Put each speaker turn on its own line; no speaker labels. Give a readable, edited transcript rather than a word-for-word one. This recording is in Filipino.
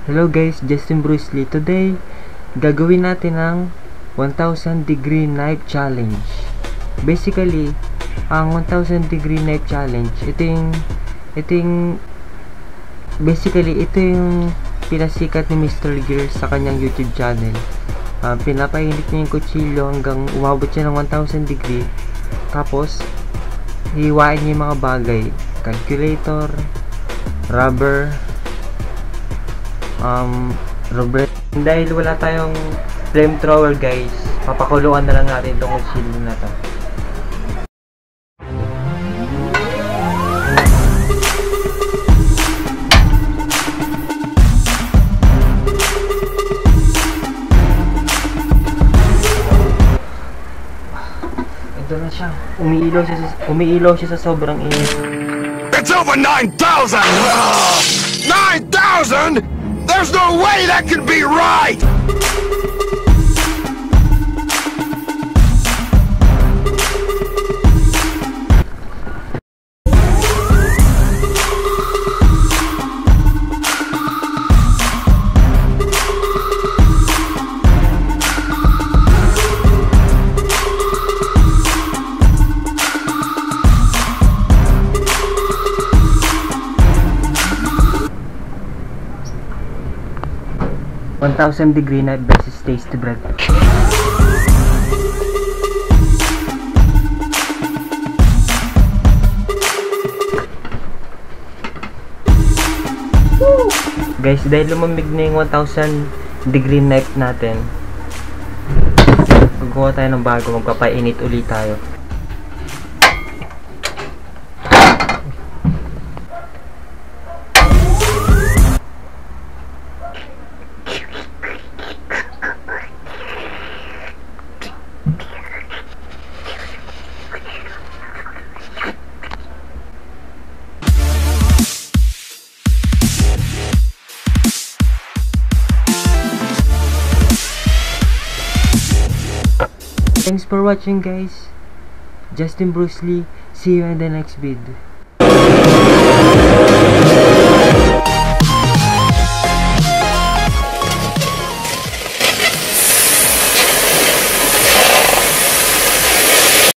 Hello guys, Justin Bruce Lee. Today, gagawin natin ang 1000 degree knife challenge. Basically, ang 1000 degree knife challenge, ito yung pinasikat ni Mr. Gear sa kanyang YouTube channel. Pinapainit niya yung kutsilyo hanggang umabot siya ng 1000 degree. Tapos, hiwain niya yung mga bagay. Calculator, rubber, dahil wala tayong flamethrower guys, papakuluan na lang natin itong kutsilyo na to. Ito na siya. Umiilaw siya sa sobrang init.
It's over 9,000! 9,000?! There's no way that could be right!
$1,000 degree knife versus tasty bread. Guys, dahil lumamig na yung 1000 degree knife natin, magkuha tayo ng bago, magpapainit ulit tayo. Thanks for watching guys. Justin Bruce Lee. See you in the next video.